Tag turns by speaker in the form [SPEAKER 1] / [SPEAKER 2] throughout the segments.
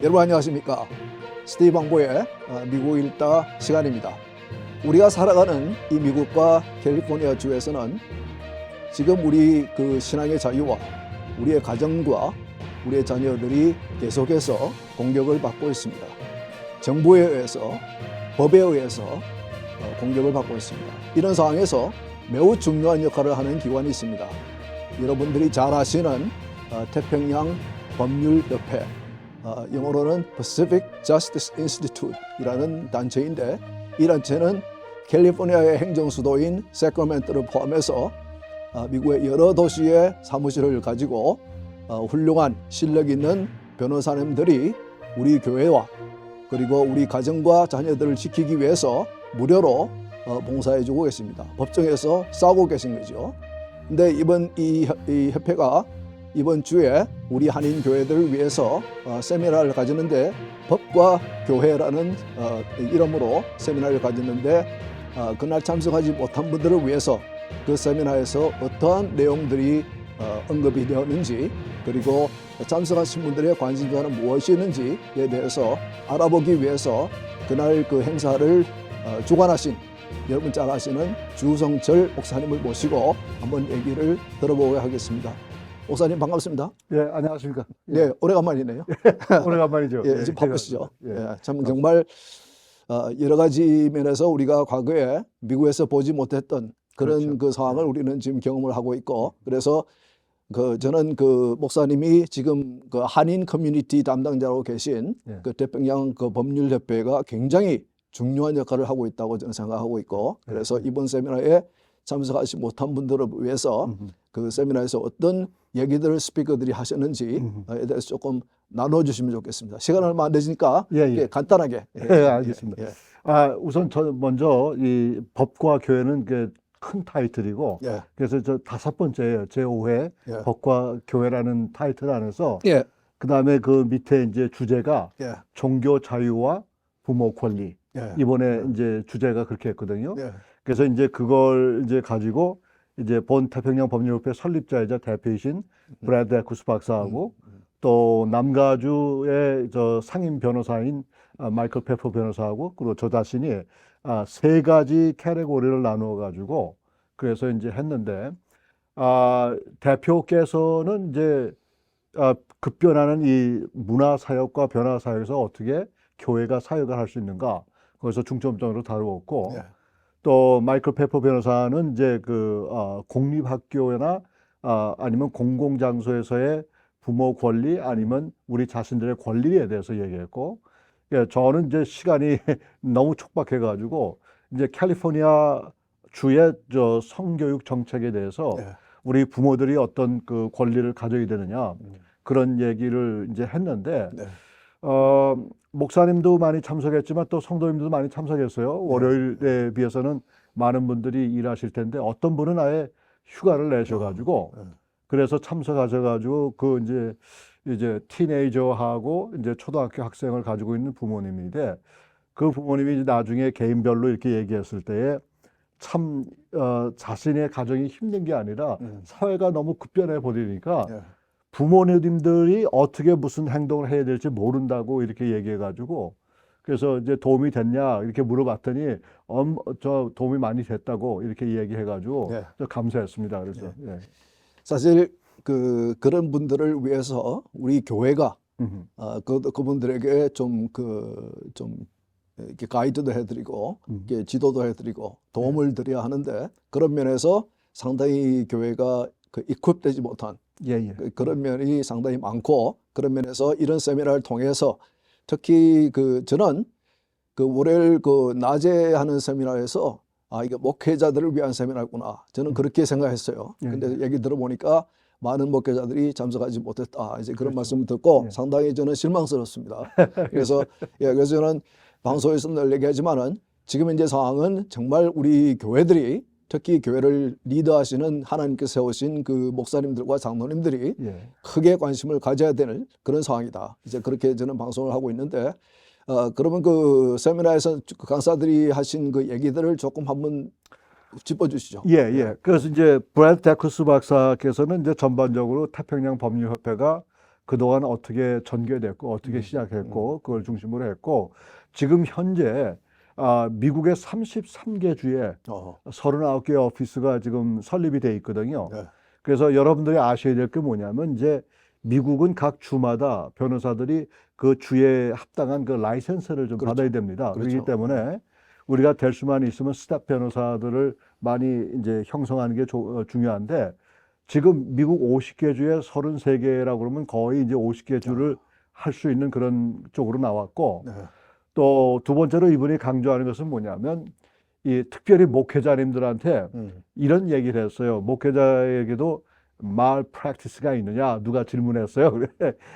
[SPEAKER 1] 여러분 안녕하십니까? 스티브 왕보의 미국 읽다 시간입니다. 우리가 살아가는 이 미국과 캘리포니아 주에서는 지금 우리 그 신앙의 자유와 우리의 가정과 우리의 자녀들이 계속해서 공격을 받고 있습니다. 정부에 의해서, 법에 의해서 공격을 받고 있습니다. 이런 상황에서 매우 중요한 역할을 하는 기관이 있습니다. 여러분들이 잘 아시는 태평양 법률협회, 영어로는 Pacific Justice Institute이라는 단체인데, 이 단체는 캘리포니아의 행정수도인 세크라멘토를 포함해서 미국의 여러 도시의 사무실을 가지고 훌륭한 실력 있는 변호사님들이 우리 교회와 그리고 우리 가정과 자녀들을 지키기 위해서 무료로 봉사해주고 계십니다. 법정에서 싸우고 계신 거죠. 근데 이번 이 협회가 이번 주에 우리 한인 교회들을 위해서 세미나를 가졌는데, 법과 교회라는 이름으로 세미나를 가졌는데, 그날 참석하지 못한 분들을 위해서 그 세미나에서 어떠한 내용들이 언급이 되었는지, 그리고 참석하신 분들의 관심사는 무엇이었는지에 대해서 알아보기 위해서 그날 그 행사를 주관하신 여러분 잘 아시는 주성철 목사님을 모시고 한번 얘기를 들어보도록 하겠습니다. 목사님 반갑습니다.
[SPEAKER 2] 예, 안녕하십니까.
[SPEAKER 1] 네, 오래간만이네요.
[SPEAKER 2] 오래간만이죠.
[SPEAKER 1] 예, 지금 바쁘시죠.
[SPEAKER 2] 예.
[SPEAKER 1] 참 정말 여러 가지 면에서 우리가 과거에 미국에서 보지 못했던 그런
[SPEAKER 2] 그렇죠.
[SPEAKER 1] 그 상황을 우리는 지금 경험을 하고 있고, 그래서 저는 그 목사님이 지금 그 한인 커뮤니티 담당자로 계신
[SPEAKER 2] 예.
[SPEAKER 1] 그 태평양 그 법률협회가 굉장히 중요한 역할을 하고 있다고 저는 생각하고 있고, 그래서 이번 세미나에 참석하지 못한 분들을 위해서 그 세미나에서 어떤 얘기들을 스피커들이 하셨는지에 대해서 조금 나눠주시면 좋겠습니다. 시간 얼마 안 되니까
[SPEAKER 2] 예.
[SPEAKER 1] 간단하게.
[SPEAKER 2] 예, 알겠습니다. 우선 저 먼저 이 법과 교회는 큰 타이틀이고,
[SPEAKER 1] 예.
[SPEAKER 2] 그래서 저 5번째예요. 제5회
[SPEAKER 1] 예.
[SPEAKER 2] 법과 교회라는 타이틀 안에서
[SPEAKER 1] 예.
[SPEAKER 2] 그 다음에 그 밑에 이제 주제가
[SPEAKER 1] 예.
[SPEAKER 2] 종교 자유와 부모 권리.
[SPEAKER 1] 예.
[SPEAKER 2] 이번에 이제 주제가 그렇게 했거든요.
[SPEAKER 1] 예.
[SPEAKER 2] 그래서 이제 그걸 이제 가지고 이제 본 태평양 법률협회 설립자이자 대표이신 브래드 에쿠스 박사하고 또 남가주의 저 상임 변호사인 마이클 페퍼 변호사하고 그리고 저 자신이 3가지 캐테고리를 나누어 가지고 그래서 이제 했는데, 대표께서는 이제 급변하는 이 문화 사역과 변화 사역에서 어떻게 교회가 사역을 할 수 있는가, 거기서 중점적으로 다루었고,
[SPEAKER 1] 예.
[SPEAKER 2] 또 마이클 페퍼 변호사는 이제 공립학교나 아니면 공공장소에서의 부모 권리 아니면 우리 자신들의 권리에 대해서 얘기했고, 저는 이제 시간이 너무 촉박해가지고 이제 캘리포니아 주의 저 성교육 정책에 대해서
[SPEAKER 1] 예.
[SPEAKER 2] 우리 부모들이 어떤 그 권리를 가져야 되느냐, 그런 얘기를 이제 했는데,
[SPEAKER 1] 네.
[SPEAKER 2] 목사님도 많이 참석했지만 또 성도님들도 많이 참석했어요. 월요일에 비해서는 많은 분들이 일하실 텐데, 어떤 분은 아예 휴가를 내셔가지고 그래서 참석하셔가지고 그 이제 티네이저하고 이제 초등학교 학생을 가지고 있는 부모님인데, 그 부모님이 이제 나중에 개인별로 이렇게 얘기했을 때에 참 자신의 가정이 힘든 게 아니라 사회가 너무 급변해 버리니까 부모님들이 어떻게 무슨 행동을 해야 될지 모른다고 이렇게 얘기해가지고, 그래서 이제 도움이 됐냐 이렇게 물어봤더니 저 도움이 많이 됐다고 이렇게 얘기해가지고 저 감사했습니다. 그래서
[SPEAKER 1] 사실 그런 분들을 위해서 우리 교회가 그분들에게 좀 이렇게 가이드도 해드리고 이렇게 지도도 해드리고 도움을 드려야 하는데, 그런 면에서 상당히 교회가 이퀄되지 못한 그런 면이 상당히 많고, 그런 면에서 이런 세미나를 통해서 특히 저는 월요일 낮에 하는 세미나에서 이게 목회자들을 위한 세미나구나, 저는 그렇게 생각했어요. 근데 얘기 들어보니까 많은 목회자들이 참석하지 못했다, 이제 그런 말씀을 듣고 상당히 저는 실망스럽습니다. 그래서 그래서 저는 방송에서 늘 얘기하지만은 지금 현재 상황은 정말 우리 교회들이, 특히 교회를 리더하시는 하나님께서 세우신 그 목사님들과 장로님들이 크게 관심을 가져야 되는 그런 상황이다. 이제 그렇게 저는 방송을 하고 있는데, 그러면 그 세미나에서 강사들이 하신 그 얘기들을 조금 한번 짚어주시죠.
[SPEAKER 2] 그래서 이제 브래드 데쿠스 박사께서는 이제 전반적으로 태평양 법률협회가 그동안 어떻게 전개됐고 어떻게 시작했고 그걸 중심으로 했고 지금 현재 미국의 33개 주에
[SPEAKER 1] 어,
[SPEAKER 2] 39개 오피스가 지금 설립이 돼 있거든요.
[SPEAKER 1] 네.
[SPEAKER 2] 그래서 여러분들이 아셔야 될 게 뭐냐면 이제 미국은 각 주마다 변호사들이 그 주에 합당한 그 라이센스를 좀
[SPEAKER 1] 그렇죠.
[SPEAKER 2] 받아야 됩니다.
[SPEAKER 1] 그렇죠.
[SPEAKER 2] 그렇기 때문에 우리가 될 수만 있으면 스텝 변호사들을 많이 이제 형성하는 게 중요한데 지금 미국 50개 주에 33개라고 그러면 거의 이제 50개 주를 할 수 있는 그런 쪽으로 나왔고
[SPEAKER 1] 네.
[SPEAKER 2] 또 두 번째로 이분이 강조하는 것은 뭐냐면 이 특별히 목회자님들한테 이런 얘기를 했어요. 목회자에게도 말 프랙티스가 있느냐 누가 질문했어요.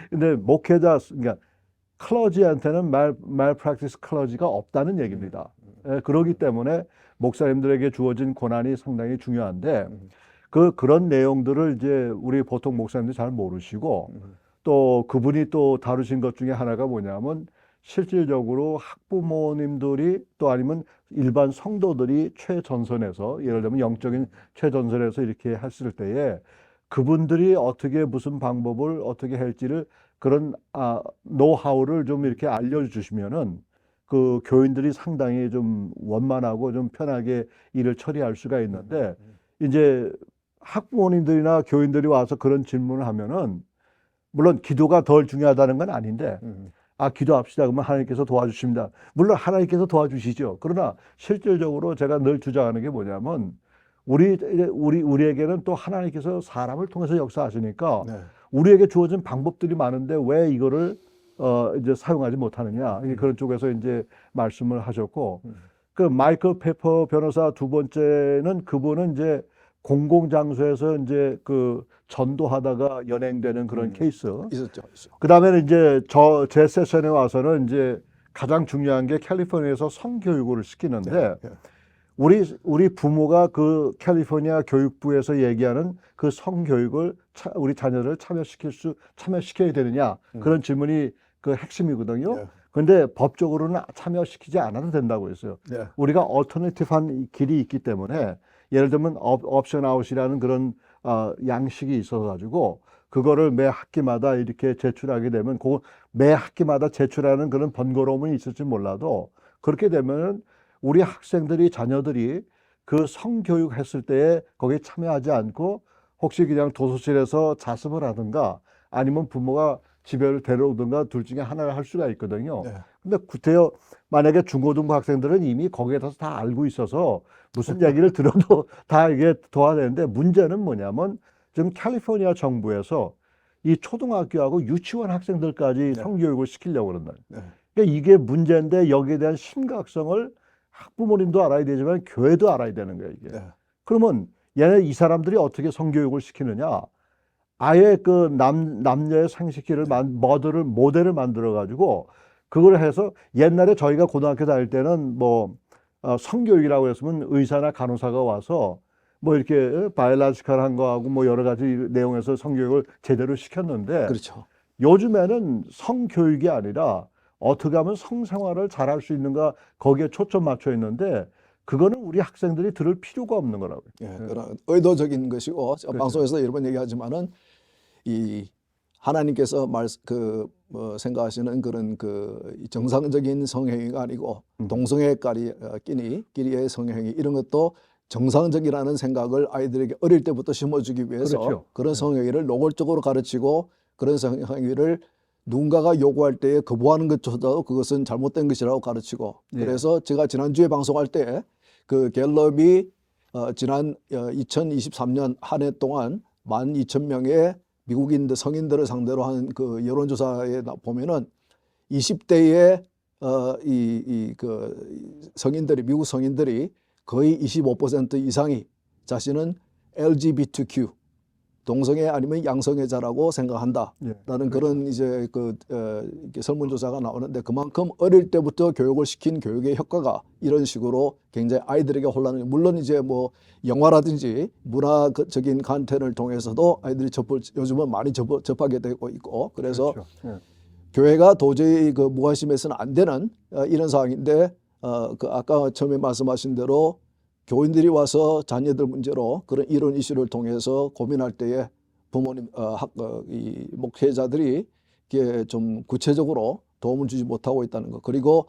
[SPEAKER 2] 근데 목회자 그러니까 클러지한테는 말 프랙티스 클러지가 없다는 얘기입니다. 그렇기 때문에 목사님들에게 주어진 권한이 상당히 중요한데 그런 내용들을 이제 우리 보통 목사님들이 잘 모르시고 또 그분이 또 다루신 것 중에 하나가 뭐냐면 실질적으로 학부모님들이 또 아니면 일반 성도들이 최전선에서 예를 들면 영적인 최전선에서 이렇게 했을 때에 그분들이 어떻게 무슨 방법을 어떻게 할지를 그런 노하우를 좀 이렇게 알려주시면은 그 교인들이 상당히 좀 원만하고 좀 편하게 일을 처리할 수가 있는데 이제 학부모님들이나 교인들이 와서 그런 질문을 하면은 물론 기도가 덜 중요하다는 건 아닌데 기도합시다. 그러면 하나님께서 도와주십니다. 물론 하나님께서 도와주시죠. 그러나 실질적으로 제가 늘 주장하는 게 뭐냐면 우리에게는 또 하나님께서 사람을 통해서 역사하시니까
[SPEAKER 1] 네.
[SPEAKER 2] 우리에게 주어진 방법들이 많은데 왜 이거를 이제 사용하지 못하느냐. 그런 쪽에서 이제 말씀을 하셨고 그 마이클 페퍼 변호사 두 번째는 그분은 이제 공공장소에서 이제 그 전도하다가 연행되는 그런 케이스.
[SPEAKER 1] 있었죠.
[SPEAKER 2] 그 다음에는 이제 제 세션에 와서는 이제 가장 중요한 게 캘리포니아에서 성교육을 시키는데
[SPEAKER 1] 네.
[SPEAKER 2] 우리 부모가 그 캘리포니아 교육부에서 얘기하는 그 성교육을 우리 자녀를 참여시켜야 되느냐 그런 질문이 그 핵심이거든요.
[SPEAKER 1] 네.
[SPEAKER 2] 근데 법적으로는 참여시키지 않아도 된다고 했어요.
[SPEAKER 1] 네.
[SPEAKER 2] 우리가 얼터네티브한 길이 있기 때문에 예를 들면 옵션 아웃이라는 그런 양식이 있어서 가지고 그거를 매 학기마다 이렇게 제출하게 되면 매 학기마다 제출하는 그런 번거로움이 있을지 몰라도 그렇게 되면은 우리 학생들이 자녀들이 그 성교육 했을 때에 거기에 참여하지 않고 혹시 그냥 도서실에서 자습을 하든가 아니면 부모가 집에 데려오든가 둘 중에 하나를 할 수가 있거든요.
[SPEAKER 1] 네.
[SPEAKER 2] 근데 구태여 만약에 중고등부 학생들은 이미 거기에 대해서 다 알고 있어서 무슨 얘기를 들어도 다 이게 도와내는데 문제는 뭐냐면 지금 캘리포니아 정부에서 이 초등학교하고 유치원 학생들까지 성교육을 시키려고 그런다. 그러니까 이게 문제인데 여기에 대한 심각성을 학부모님도 알아야 되지만 교회도 알아야 되는 거예요, 이게. 그러면 이 사람들이 어떻게 성교육을 시키느냐? 아예 그 남녀의 생식기를 모델을 만들어 가지고 그걸 해서 옛날에 저희가 고등학교 다닐 때는 뭐 성교육이라고 했으면 의사나 간호사가 와서 뭐 이렇게 바이올로지컬한 거하고 뭐 여러 가지 내용에서 성교육을 제대로 시켰는데
[SPEAKER 1] 그렇죠.
[SPEAKER 2] 요즘에는 성교육이 아니라 어떻게 하면 성생활을 잘할 수 있는가 거기에 초점 맞춰 있는데 그거는 우리 학생들이 들을 필요가 없는 거라고요.
[SPEAKER 1] 그런 의도적인 것이고
[SPEAKER 2] 그렇죠.
[SPEAKER 1] 방송에서 여러 번 얘기하지만은 이 하나님께서 생각하시는 그런 그 정상적인 성행위가 아니고 동성애 끼리의 성행위 이런 것도 정상적이라는 생각을 아이들에게 어릴 때부터 심어주기 위해서
[SPEAKER 2] 그렇죠.
[SPEAKER 1] 그런 성행위를 노골적으로 가르치고 그런 성행위를 누군가가 요구할 때에 거부하는 것조차도 그것은 잘못된 것이라고 가르치고 그래서 제가 지난주에 방송할 때 그 갤럽이 지난 2023년 한 해 동안 12,000명의 미국인들 성인들을 상대로 한 그 여론조사에 보면은 20대의 미국 성인들이 거의 25% 이상이 자신은 LGBTQ 동성애 아니면 양성애자라고 생각한다라는 그런 이제 이렇게 설문조사가 나오는데 그만큼 어릴 때부터 교육을 시킨 교육의 효과가 이런 식으로 굉장히 아이들에게 혼란을 물론 이제 뭐 영화라든지 문화적인 관점을 통해서도 아이들이 요즘은 많이 접하게 되고 있고 그래서
[SPEAKER 2] 그렇죠.
[SPEAKER 1] 교회가 도저히 무관심해서는 안 되는 이런 상황인데 아까 처음에 말씀하신 대로 교인들이 와서 자녀들 문제로 그런 이런 이슈를 통해서 고민할 때에 부모님, 이 목회자들이 이게 좀 구체적으로 도움을 주지 못하고 있다는 것, 그리고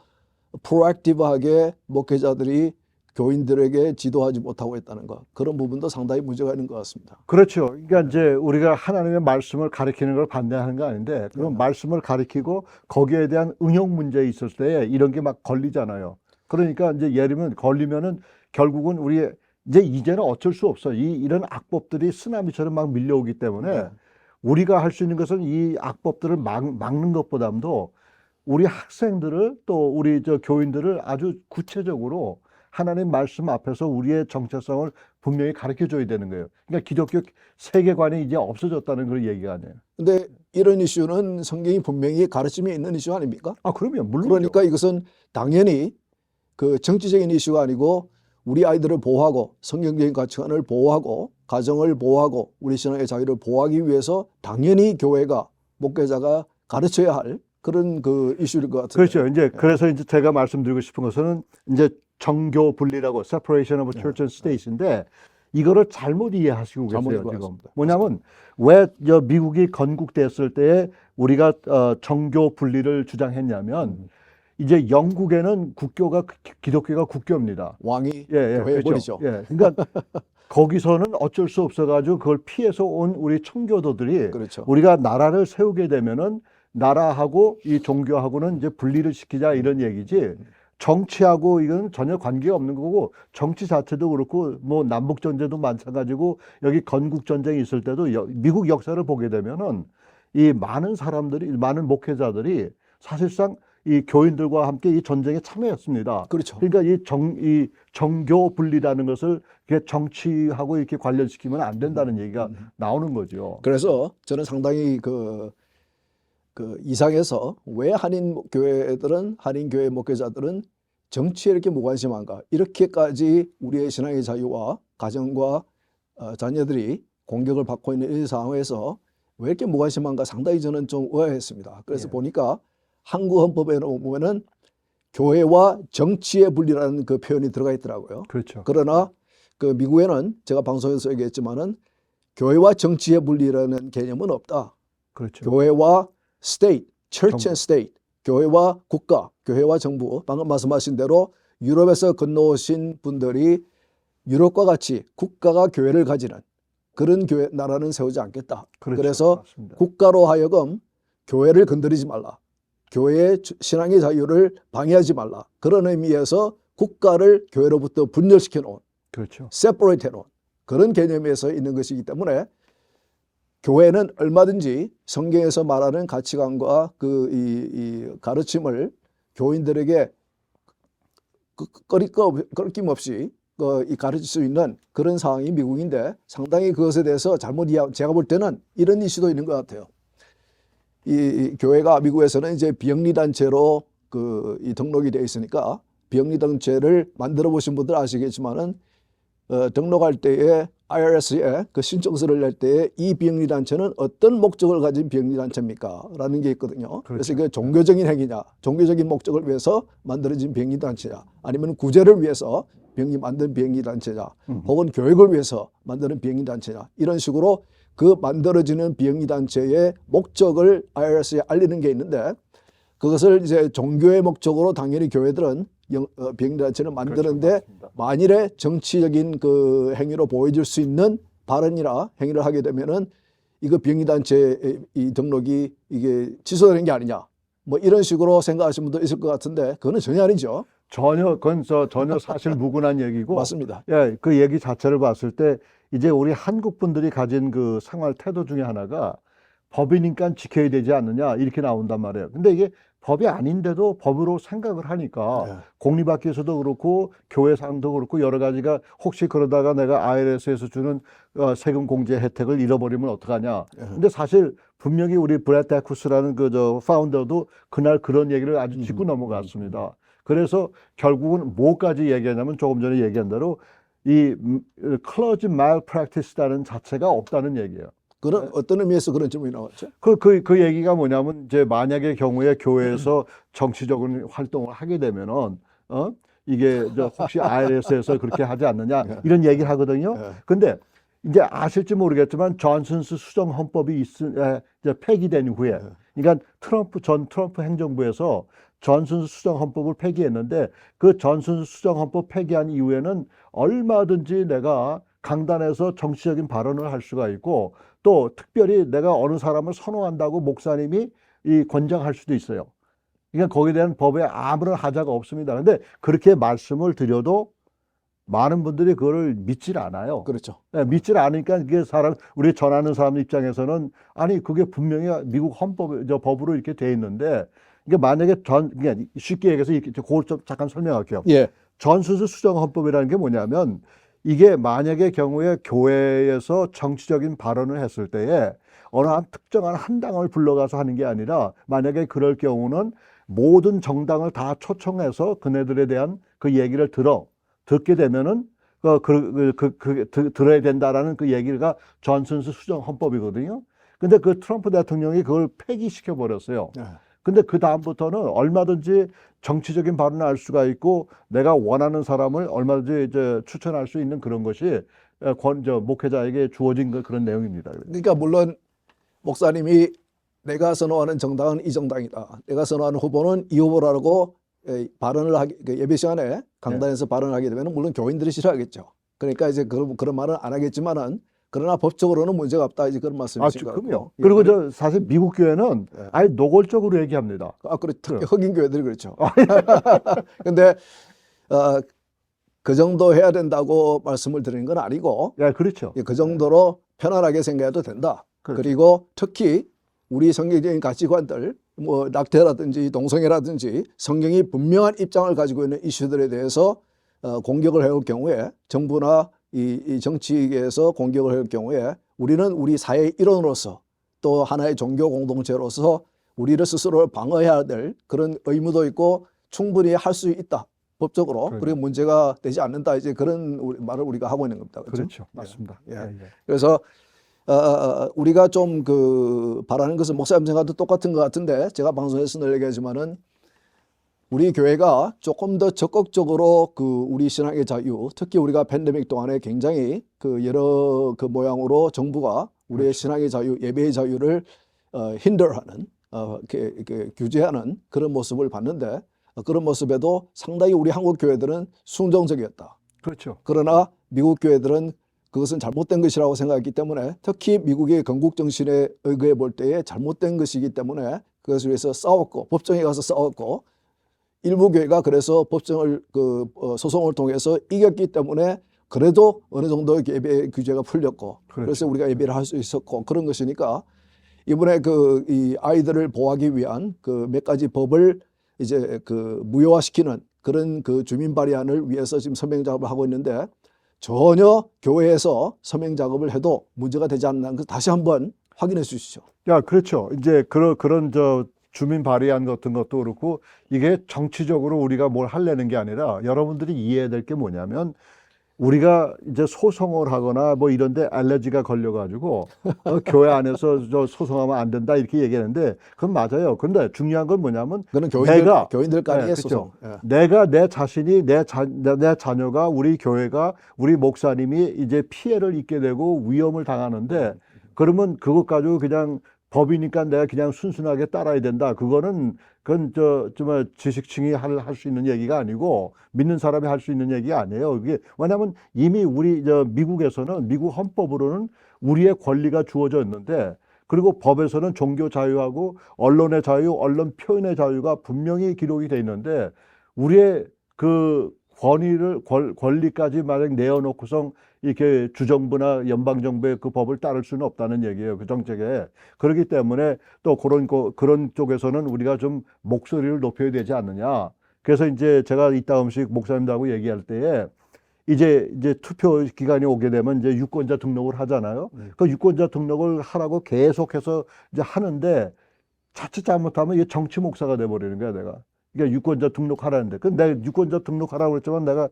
[SPEAKER 1] 프로액티브하게 목회자들이 교인들에게 지도하지 못하고 있다는 것, 그런 부분도 상당히 문제가 있는 것 같습니다.
[SPEAKER 2] 그렇죠. 그러니까 이제 우리가 하나님의 말씀을 가리키는 걸 반대하는 거 아닌데, 그럼 말씀을 가리키고 거기에 대한 응용 문제 있을 때 이런 게 막 걸리잖아요. 그러니까 이제 예를 들면 걸리면은 결국은 우리 이제는 어쩔 수 없어. 이런 악법들이 쓰나미처럼 막 밀려오기 때문에 우리가 할 수 있는 것은 이 악법들을 막는 것보다도 우리 학생들을 또 우리 교인들을 아주 구체적으로 하나님 말씀 앞에서 우리의 정체성을 분명히 가르쳐 줘야 되는 거예요. 그러니까 기독교 세계관이 이제 없어졌다는 그런 얘기가 아니에요.
[SPEAKER 1] 근데 이런 이슈는 성경이 분명히 가르침이 있는 이슈 아닙니까?
[SPEAKER 2] 그러면 물론.
[SPEAKER 1] 그러니까 이것은 당연히 그 정치적인 이슈가 아니고 우리 아이들을 보호하고 성경적인 가치관을 보호하고 가정을 보호하고 우리 신앙의 자유를 보호하기 위해서 당연히 교회가 목회자가 가르쳐야 할 그런 그 이슈일 것 같아요.
[SPEAKER 2] 그렇죠. 이제 그래서 이제 제가 말씀드리고 싶은 것은 이제 정교 분리라고 separation of church and state인데 이거를 잘못 이해하시고 계세요. 지금 뭐냐면 왜 미국이 건국됐을 때 우리가 정교 분리를 주장했냐면 이제 영국에는 국교가 기독교가 국교입니다.
[SPEAKER 1] 왕이
[SPEAKER 2] 교회
[SPEAKER 1] 버리죠.
[SPEAKER 2] 그러니까 거기서는 어쩔 수 없어가지고 그걸 피해서 온 우리 청교도들이
[SPEAKER 1] 그렇죠.
[SPEAKER 2] 우리가 나라를 세우게 되면은 나라하고 이 종교하고는 이제 분리를 시키자 이런 얘기지. 정치하고 이건 전혀 관계가 없는 거고 정치 자체도 그렇고 뭐 남북 전쟁도 마찬가지고 여기 건국 전쟁이 있을 때도 미국 역사를 보게 되면은 이 많은 사람들이 많은 목회자들이 사실상 이 교인들과 함께 이 전쟁에 참여했습니다.
[SPEAKER 1] 그렇죠.
[SPEAKER 2] 그러니까 이 정교 분리라는 것을 정치하고 이렇게 관련시키면 안 된다는 얘기가 나오는 거죠.
[SPEAKER 1] 그래서 저는 상당히 그 이상해서 왜 한인 교회 목회자들은 정치에 이렇게 무관심한가? 이렇게까지 우리의 신앙의 자유와 가정과 자녀들이 공격을 받고 있는 이 상황에서 왜 이렇게 무관심한가? 상당히 저는 좀 의아했습니다. 그래서 보니까 한국 헌법에 보면은 교회와 정치의 분리라는 그 표현이 들어가 있더라고요.
[SPEAKER 2] 그렇죠.
[SPEAKER 1] 그러나 그 미국에는 제가 방송에서 얘기했지만은 교회와 정치의 분리라는 개념은 없다.
[SPEAKER 2] 그렇죠.
[SPEAKER 1] 교회와 state, church and state, 교회와 국가, 교회와 정부, 방금 말씀하신 대로 유럽에서 건너오신 분들이 유럽과 같이 국가가 교회를 가지는 그런 나라는 세우지 않겠다.
[SPEAKER 2] 그렇죠.
[SPEAKER 1] 그래서
[SPEAKER 2] 맞습니다.
[SPEAKER 1] 국가로 하여금 교회를 건드리지 말라. 교회의 신앙의 자유를 방해하지 말라. 그런 의미에서 국가를 교회로부터 분열시켜 놓은,
[SPEAKER 2] 그렇죠.
[SPEAKER 1] separate 해놓은 그런 개념에서 있는 것이기 때문에 교회는 얼마든지 성경에서 말하는 가치관과 이 가르침을 교인들에게 끊김없이 가르칠 수 있는 그런 상황이 미국인데 상당히 그것에 대해서 잘못 제가 볼 때는 이런 이슈도 있는 것 같아요. 이 교회가 미국에서는 이제 비영리단체로 이 등록이 되어 있으니까 비영리단체를 만들어 보신 분들 아시겠지만은 등록할 때에 IRS에 그 신청서를 낼 때에 이 비영리단체는 어떤 목적을 가진 비영리단체입니까? 라는 게 있거든요.
[SPEAKER 2] 그렇죠.
[SPEAKER 1] 그래서 이게 종교적인 행위냐, 종교적인 목적을 위해서 만들어진 비영리단체냐, 아니면 구제를 위해서 만든 비영리단체냐, 혹은 교육을 위해서 만드는 비영리단체냐, 이런 식으로 그 만들어지는 비영리단체의 목적을 IRS에 알리는 게 있는데 그것을 이제 종교의 목적으로 당연히 교회들은 비영리단체를 만드는데
[SPEAKER 2] 그렇죠.
[SPEAKER 1] 만일에 정치적인 그 행위로 보여질 수 있는 발언이나 행위를 하게 되면은 이거 비영리단체 이 등록이 이게 취소되는 게 아니냐 뭐 이런 식으로 생각하시는 분도 있을 것 같은데 그거는 전혀 아니죠.
[SPEAKER 2] 그건 전혀 사실 무근한 얘기고.
[SPEAKER 1] 맞습니다.
[SPEAKER 2] 예, 그 얘기 자체를 봤을 때 이제 우리 한국 분들이 가진 그 생활 태도 중에 하나가 법이니까 지켜야 되지 않느냐 이렇게 나온단 말이에요. 근데 이게 법이 아닌데도 법으로 생각을 하니까 공립학교에서도 그렇고 교회상도 그렇고 여러 가지가 혹시 그러다가 내가 IRS에서 주는 세금 공제 혜택을 잃어버리면 어떡하냐. 근데 사실 분명히 우리 브렛 다쿠스라는 파운더도 그날 그런 얘기를 아주 짚고 넘어갔습니다. 그래서 결국은 뭐까지 얘기하냐면 조금 전에 얘기한 대로 이 클러지 malpractice라는 자체가 없다는 얘기예요.
[SPEAKER 1] 그런 어떤 의미에서 그런 질문이 나왔죠?
[SPEAKER 2] 그 얘기가 뭐냐면 이제 만약의 경우에 교회에서 정치적인 활동을 하게 되면은 이게 혹시 IRS에서 그렇게 하지 않느냐 이런 얘기를 하거든요. 근데 이제 아실지 모르겠지만 존슨스 수정 헌법이 이제 폐기된 후에, 그러니까 전 트럼프 행정부에서 존슨스 수정 헌법을 폐기했는데 그 존슨스 수정 헌법 폐기한 이후에는 얼마든지 내가 강단에서 정치적인 발언을 할 수가 있고 또 특별히 내가 어느 사람을 선호한다고 목사님이 권장할 수도 있어요. 그러니까 거기에 대한 법에 아무런 하자가 없습니다. 근데 그렇게 말씀을 드려도 많은 분들이 그거를 믿질 않아요.
[SPEAKER 1] 그렇죠.
[SPEAKER 2] 네, 믿질 않으니까 이게 우리 전하는 사람 입장에서는 아니 그게 분명히 미국 법으로 이렇게 돼 있는데 이게 만약에 그냥 쉽게 얘기해서 그걸 좀 잠깐 설명할게요.
[SPEAKER 1] 예.
[SPEAKER 2] 존슨스 수정 헌법이라는 게 뭐냐면 이게 만약의 경우에 교회에서 정치적인 발언을 했을 때에 어느 한 특정한 한 당을 불러가서 하는 게 아니라 만약에 그럴 경우는 모든 정당을 다 초청해서 그네들에 대한 그 얘기를 듣게 되면은 들어야 된다라는 그 얘기가 존슨스 수정 헌법이거든요. 근데 그 트럼프 대통령이 그걸 폐기시켜 버렸어요. 근데 그 다음부터는 얼마든지 정치적인 발언을 할 수가 있고 내가 원하는 사람을 얼마든지 이제 추천할 수 있는 그런 것이 목회자에게 주어진 그런 내용입니다.
[SPEAKER 1] 그러니까 물론 목사님이 내가 선호하는 정당은 이 정당이다. 내가 선호하는 후보는 이 후보라고 발언을 예배 시간에 강단에서 발언을 하게 되면 물론 교인들이 싫어하겠죠. 그러니까 이제 그런 말은 안 하겠지만은 그러나 법적으로는 문제가 없다. 이제 그런 말씀이신 것 같고.
[SPEAKER 2] 그리고 사실 미국 교회는 아예 노골적으로 얘기합니다.
[SPEAKER 1] 그리고 특히 흑인 교회들이 그렇죠. 근데 그 정도 해야 된다고 말씀을 드리는 건 아니고.
[SPEAKER 2] 그렇죠.
[SPEAKER 1] 그 정도로 편안하게 생각해도 된다.
[SPEAKER 2] 그렇죠.
[SPEAKER 1] 그리고 특히 우리 성경적인 가치관들, 뭐 낙태라든지 동성애라든지 성경이 분명한 입장을 가지고 있는 이슈들에 대해서 공격을 해올 경우에 정부나 이 정치계에서 공격을 해올 경우에 우리는 우리 사회의 일원으로서 또 하나의 종교 공동체로서 우리를 스스로 방어해야 될 그런 의무도 있고 충분히 할 수 있다. 법적으로. 그리고 문제가 되지 않는다. 이제 그런 말을 우리가 하고 있는 겁니다.
[SPEAKER 2] 그렇죠. 맞습니다.
[SPEAKER 1] 그래서 우리가 좀 바라는 것은 목사님 생각도 똑같은 것 같은데 제가 방송에서 늘 얘기하지만은 우리 교회가 조금 더 적극적으로 우리 신앙의 자유, 특히 우리가 팬데믹 동안에 굉장히 여러 모양으로 정부가 우리의 신앙의 자유, 예배의 자유를 힌더하는, 규제하는 그런 모습을 봤는데 그런 모습에도 상당히 우리 한국 교회들은 순종적이었다.
[SPEAKER 2] 그렇죠.
[SPEAKER 1] 그러나 미국 교회들은 그것은 잘못된 것이라고 생각했기 때문에 특히 미국의 건국 정신에 의거해 볼 때에 잘못된 것이기 때문에 그것을 위해서 싸웠고 법정에 가서 싸웠고 일부 교회가 그래서 법정을 소송을 통해서 이겼기 때문에 그래도 어느 정도 예배 규제가 풀렸고 그래서 우리가 예배를 할 수 있었고 그런 것이니까 이번에 이 아이들을 보호하기 위한 몇 가지 법을 이제 무효화시키는 그런 주민 발의안을 위해서 지금 서명 작업을 하고 있는데 전혀 교회에서 서명 작업을 해도 문제가 되지 않는 것 다시 한번 확인해 주시죠.
[SPEAKER 2] 그렇죠. 이제 그런 주민 발의안 같은 것도 그렇고 이게 정치적으로 우리가 뭘 하려는 게 아니라 여러분들이 이해해야 될 게 뭐냐면 우리가 이제 소송을 하거나 뭐 이런데 알레르기가 걸려가지고 교회 안에서 소송하면 안 된다 이렇게 얘기하는데 그건 맞아요. 그런데 중요한 건 뭐냐면
[SPEAKER 1] 그는 교인들 간의 소송.
[SPEAKER 2] 내가 내 자신이 내 자녀가 우리 교회가 우리 목사님이 이제 피해를 입게 되고 위험을 당하는데 그러면 그것 가지고 그냥 법이니까 내가 그냥 순순하게 따라야 된다. 그건 정말 지식층이 할 수 있는 얘기가 아니고 믿는 사람이 할 수 있는 얘기가 아니에요. 그게 왜냐하면 이미 우리 미국에서는 미국 헌법으로는 우리의 권리가 주어져 있는데 그리고 법에서는 종교 자유하고 언론의 자유, 언론 표현의 자유가 분명히 기록이 돼 있는데 우리의 권리까지 만약 내어놓고서 이렇게 주정부나 연방정부의 그 법을 따를 수는 없다는 얘기예요. 그 정책에. 그렇기 때문에 또 그런 쪽에서는 우리가 좀 목소리를 높여야 되지 않느냐. 그래서 이제 제가 이따금씩 목사님들하고 얘기할 때에 이제 투표 기간이 오게 되면 이제 유권자 등록을 하잖아요. 그 유권자 등록을 하라고 계속해서 이제 하는데 자칫 잘못하면 이게 정치 목사가 돼버리는 거야, 내가. 그러니까 유권자 등록하라는데. 근데 내가 유권자 등록하라고 그랬지만 내가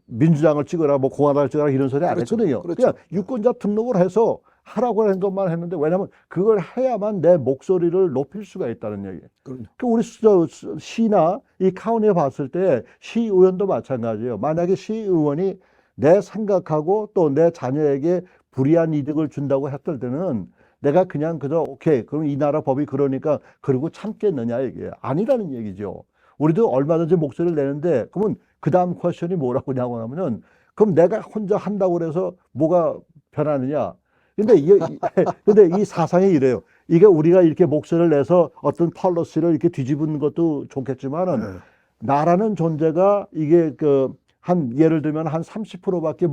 [SPEAKER 2] 민주당을 찍어라, 공화당을 찍어라 이런 소리 안 했거든요. 그냥 유권자 등록을 해서 하라고 하는 것만 했는데 왜냐하면 그걸 해야만 내 목소리를 높일 수가 있다는 얘기예요. 그 우리 시나 이 카운티에 봤을 때 시의원도 마찬가지예요. 만약에 시의원이 내 생각하고 또 내 자녀에게 불이한 이득을 준다고 했을 때는 내가 그냥 그저 오케이 그럼 이 나라 법이 그러니까 그러고 참겠느냐 이게 아니라는 얘기죠. 우리도 얼마든지 목소리를 내는데 그러면 그 다음 퀘션이 뭐라고 하냐면 그럼 내가 혼자 한다고 그래서 뭐가 변하느냐. 근데 근데 이 사상이 이래요. 이게 우리가 이렇게 목소리를 내서 어떤 폴리시를 이렇게 뒤집는 것도 좋겠지만은
[SPEAKER 1] 네.
[SPEAKER 2] 나라는 존재가 이게 예를 들면 한 30%밖에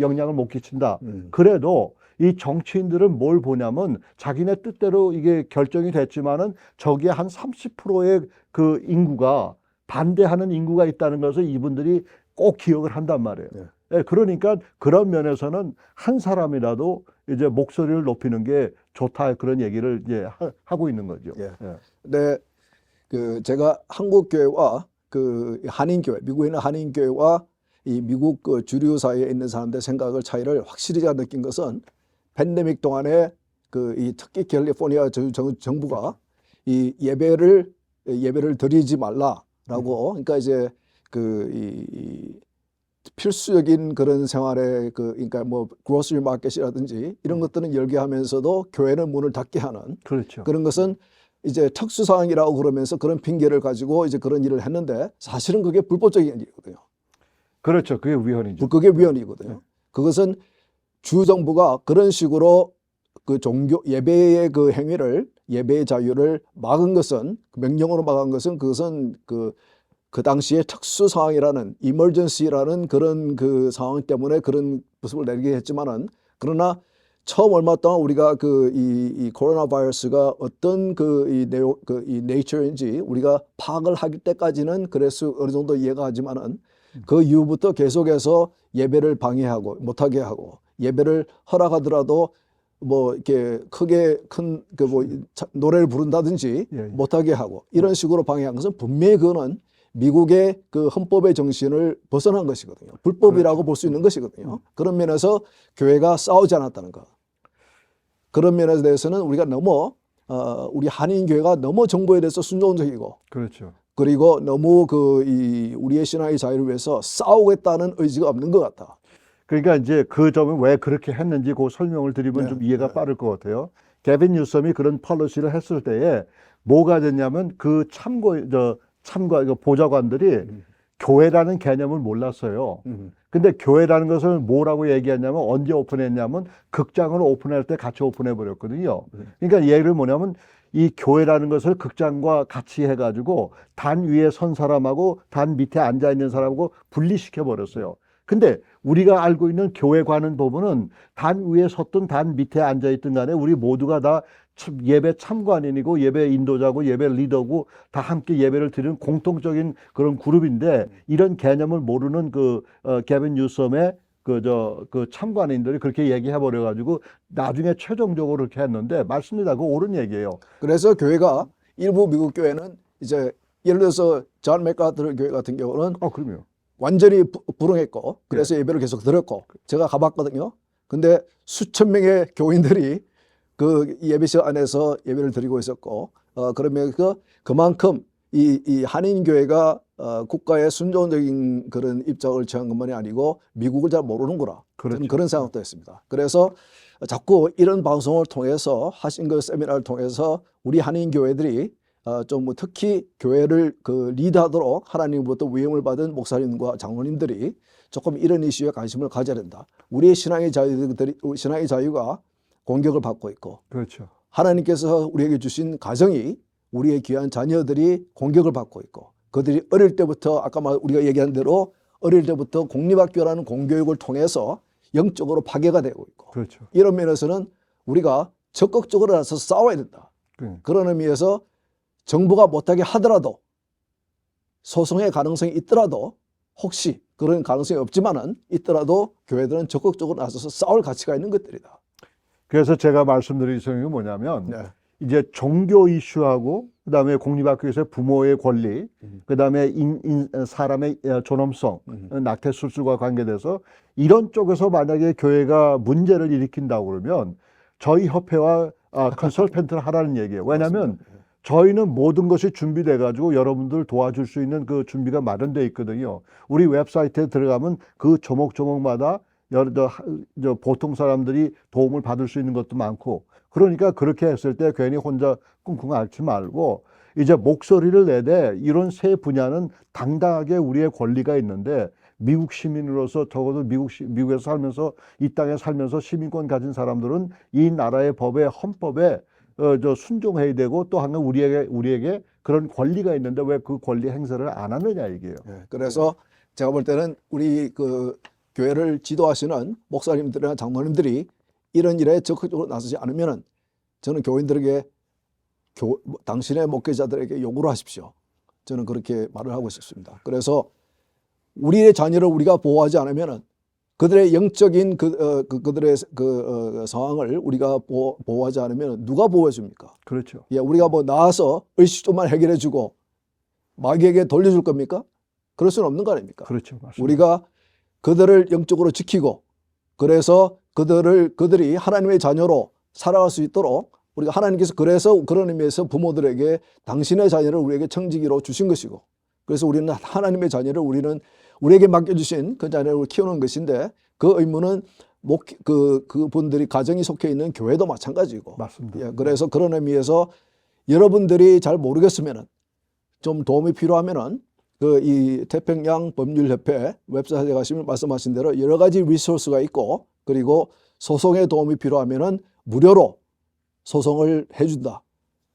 [SPEAKER 2] 영향을 못 끼친다. 그래도 이 정치인들은 뭘 보냐면 자기네 뜻대로 이게 결정이 됐지만은 저기에 한 30%의 그 인구가 반대하는 인구가 있다는 것을 이분들이 꼭 기억을 한단 말이에요.
[SPEAKER 1] 네.
[SPEAKER 2] 예, 그러니까 그런 면에서는 한 사람이라도 이제 목소리를 높이는 게 좋다 그런 얘기를 이제 하고 있는 거죠.
[SPEAKER 1] 예.
[SPEAKER 2] 예.
[SPEAKER 1] 근데 제가 한국 교회와 한인 교회, 미국에 있는 한인 교회와 이 미국 주류 사회에 있는 사람들의 생각을 차이를 확실히 제가 느낀 것은 팬데믹 동안에 이 특히 캘리포니아 정부가 이 예배를 드리지 말라라고 그러니까 이제 이 필수적인 그런 생활에 그러니까 뭐 그로서리 마켓이라든지 이런 것들은 열게 하면서도 교회는 문을 닫게 하는
[SPEAKER 2] 그렇죠.
[SPEAKER 1] 그런 것은 이제 특수 사항이라고 그러면서 그런 핑계를 가지고 이제 그런 일을 했는데 사실은 그게 불법적인 일이거든요.
[SPEAKER 2] 그렇죠. 그게 위헌이죠.
[SPEAKER 1] 그게 위헌이거든요. 그것은 주 정부가 그런 식으로 그 종교 예배의 그 행위를 예배의 자유를 막은 것은 명령으로 막은 것은 그것은 그 당시에 특수 상황이라는 이머전시라는 그런 그 상황 때문에 그런 모습을 내게 했지만은 그러나 처음 얼마 동안 우리가 이 코로나 바이러스가 어떤 이 네이처인지 우리가 파악을 하기 때까지는 그래서 어느 정도 이해가 하지만은 그 이후부터 계속해서 예배를 방해하고 못하게 하고 예배를 허락하더라도 뭐 이렇게 크게 큰 노래를 부른다든지
[SPEAKER 2] 예, 예.
[SPEAKER 1] 못하게 하고 이런 식으로 방해한 것은 분명히 그거는 미국의 그 헌법의 정신을 벗어난 것이거든요. 불법이라고
[SPEAKER 2] 그렇죠.
[SPEAKER 1] 볼 수 있는 것이거든요. 그런 면에서 교회가 싸우지 않았다는 것. 그런 면에 대해서는 우리가 너무 우리 한인 교회가 너무 정부에 대해서 순종적이고
[SPEAKER 2] 그렇죠.
[SPEAKER 1] 그리고 너무 우리의 신앙의 자유를 위해서 싸우겠다는 의지가 없는 것 같다.
[SPEAKER 2] 그러니까 이제 그 점은 왜 그렇게 했는지 그 설명을 드리면
[SPEAKER 1] 네,
[SPEAKER 2] 좀 이해가
[SPEAKER 1] 네.
[SPEAKER 2] 빠를 것 같아요. 개빈 뉴섬이 그런 폴리시를 했을 때에 뭐가 됐냐면 그 보좌관들이 교회라는 개념을 몰랐어요. 근데 교회라는 것을 뭐라고 얘기했냐면 언제 오픈했냐면 극장을 오픈할 때 같이 오픈해 버렸거든요. 그러니까 예를 뭐냐면 이 교회라는 것을 극장과 같이 해가지고 단 위에 선 사람하고 단 밑에 앉아 있는 사람하고 분리시켜 버렸어요. 근데 우리가 알고 있는 교회 관은 부분은 단 위에 섰든 단 밑에 앉아 있든 간에 우리 모두가 다 예배 참관인이고 예배 인도자고 예배 리더고 다 함께 예배를 드리는 공통적인 그런 그룹인데 이런 개념을 모르는 개빈 뉴섬의 그 참관인들이 그렇게 얘기해 버려 가지고 나중에 최종적으로 그렇게 했는데 맞습니다. 그거 옳은 얘기예요.
[SPEAKER 1] 그래서 교회가 일부 미국 교회는 이제 예를 들어서 존 맥카트 교회 같은 경우는
[SPEAKER 2] 그럼요.
[SPEAKER 1] 완전히 불응했고 그래서 예배를 계속 드렸고 제가 가봤거든요. 근데 수천 명의 교인들이 그 예배실 안에서 예배를 드리고 있었고 그러면 그만큼 이 한인 교회가 국가의 순종적인 그런 입장을 취한 것만이 아니고 미국을 잘 모르는구나.
[SPEAKER 2] 그렇죠.
[SPEAKER 1] 저는 그런 생각도 했습니다. 그래서 자꾸 이런 방송을 통해서 하신 그 세미나를 통해서 우리 한인 교회들이 좀 특히 교회를 리드하도록 하나님으로부터 위임을 받은 목사님과 장로님들이 조금 이런 이슈에 관심을 가져야 된다. 우리의 신앙의 자유가 공격을 받고 있고
[SPEAKER 2] 그렇죠.
[SPEAKER 1] 하나님께서 우리에게 주신 가정이 우리의 귀한 자녀들이 공격을 받고 있고 그들이 어릴 때부터 아까 우리가 얘기한 대로 어릴 때부터 공립학교라는 공교육을 통해서 영적으로 파괴가 되고 있고
[SPEAKER 2] 그렇죠.
[SPEAKER 1] 이런 면에서는 우리가 적극적으로 나서 싸워야 된다. 그런 의미에서 정부가 못하게 하더라도 소송의 가능성이 있더라도 혹시 그런 가능성이 없지만은 있더라도 교회들은 적극적으로 나서서 싸울 가치가 있는 것들이다.
[SPEAKER 2] 그래서 제가 말씀드릴 생각이 뭐냐면
[SPEAKER 1] 네.
[SPEAKER 2] 이제 종교 이슈하고 그다음에 공립학교에서 부모의 권리, 그다음에 사람의 존엄성, 낙태술수가 관계돼서 이런 쪽에서 만약에 교회가 문제를 일으킨다고 그러면 저희 협회와 컨설턴트를 하라는 얘기예요. 왜냐하면 저희는 모든 것이 준비돼 가지고 여러분들 도와줄 수 있는 그 준비가 마련돼 있거든요. 우리 웹사이트에 들어가면 그 조목조목마다 보통 사람들이 도움을 받을 수 있는 것도 많고, 그러니까 그렇게 했을 때 괜히 혼자 끙끙 앓지 말고 이제 목소리를 내되 이런 세 분야는 당당하게 우리의 권리가 있는데, 미국 시민으로서 적어도 미국에서 살면서 이 땅에 살면서 시민권 가진 사람들은 이 나라의 법에, 헌법에 순종해야 되고, 또 하나 우리에게 그런 권리가 있는데 왜 그 권리 행사를 안 하느냐 이게요.
[SPEAKER 1] 그래서 제가 볼 때는 우리 그 교회를 지도하시는 목사님들이나 장로님들이 이런 일에 적극적으로 나서지 않으면은 저는 교인들에게 당신의 목회자들에게 요구를 하십시오. 저는 그렇게 말을 하고 싶습니다. 그래서 우리의 자녀를 우리가 보호하지 않으면은 그들의 영적인 그들의 상황을 우리가 보호하지 않으면 누가 보호해 줍니까?
[SPEAKER 2] 그렇죠.
[SPEAKER 1] 예, 우리가 뭐 나와서 의식조만 해결해 주고 마귀에게 돌려줄 겁니까? 그럴 수는 없는 거 아닙니까?
[SPEAKER 2] 그렇죠. 맞습니다.
[SPEAKER 1] 우리가 그들을 영적으로 지키고, 그래서 그들이 하나님의 자녀로 살아갈 수 있도록 우리가 하나님께서 그래서 그런 의미에서 부모들에게 당신의 자녀를 우리에게 청지기로 주신 것이고, 그래서 우리는 하나님의 자녀를 우리에게 맡겨주신 그 자녀를 키우는 것인데, 그 의무는 그분들이 가정이 속해 있는 교회도 마찬가지고.
[SPEAKER 2] 맞습니다.
[SPEAKER 1] 예, 그래서 그런 의미에서 여러분들이 잘 모르겠으면은 좀 도움이 필요하면은 이 태평양 법률협회 웹사이트에 가시면 말씀하신 대로 여러 가지 리소스가 있고, 그리고 소송에 도움이 필요하면은 무료로 소송을 해준다.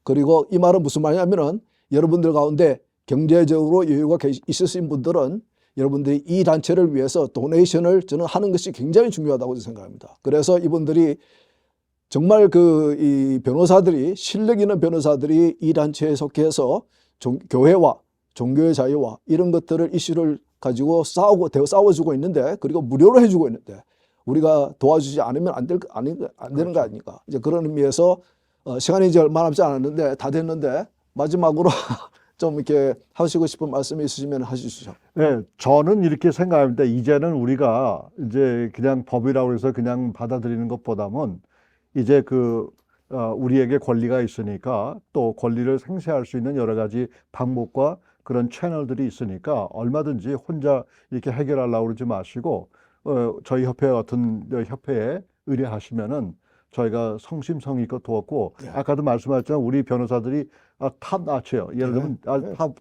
[SPEAKER 1] 그리고 이 말은 무슨 말이냐면은 여러분들 가운데 경제적으로 여유가 있으신 분들은 여러분들이 이 단체를 위해서 도네이션을 저는 하는 것이 굉장히 중요하다고 생각합니다. 그래서 이분들이 정말 이 변호사들이, 실력 있는 변호사들이 이 단체에 속해서 교회와 종교의 자유와 이런 것들을 이슈를 가지고 싸워주고 있는데, 그리고 무료로 해주고 있는데 우리가 도와주지 않으면 안 되는 거 아닙니까? 이제 그런 의미에서 시간이 이제 얼마 남지 않았는데 다 됐는데 마지막으로 좀 이렇게 하시고 싶은 말씀이 있으시면 하시죠.
[SPEAKER 2] 네, 저는 이렇게 생각합니다. 이제는 우리가 이제 그냥 법이라고 해서 그냥 받아들이는 것보다는 이제 우리에게 권리가 있으니까 또 권리를 행사할 수 있는 여러 가지 방법과 그런 채널들이 있으니까 얼마든지 혼자 이렇게 해결하려고 그러지 마시고 저희 협회 같은 협회에 의뢰하시면은 저희가 성심성의껏 도왔고, 아까도 말씀하셨지만 우리 변호사들이 탑나치예요. 예를 들면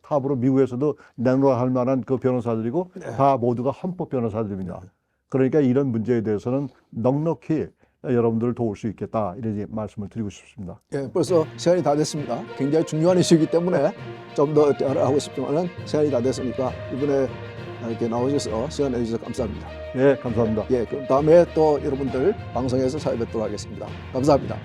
[SPEAKER 2] 탑으로 미국에서도 내놓을 만한 그 변호사들이고 다 모두가 헌법 변호사들입니다. 그러니까 이런 문제에 대해서는 넉넉히 여러분들을 도울 수 있겠다, 이런 말씀을 드리고 싶습니다.
[SPEAKER 1] 예, 벌써 시간이 다 됐습니다. 굉장히 중요한 이슈이기 때문에 좀 더 대화를 하고 싶지만은 시간이 다 됐으니까 이번에 이렇게 나오셔서 시간 내주셔서 감사합니다.
[SPEAKER 2] 예, 감사합니다.
[SPEAKER 1] 예, 그럼 다음에 또 여러분들 방송에서 찾아뵙도록 하겠습니다. 감사합니다.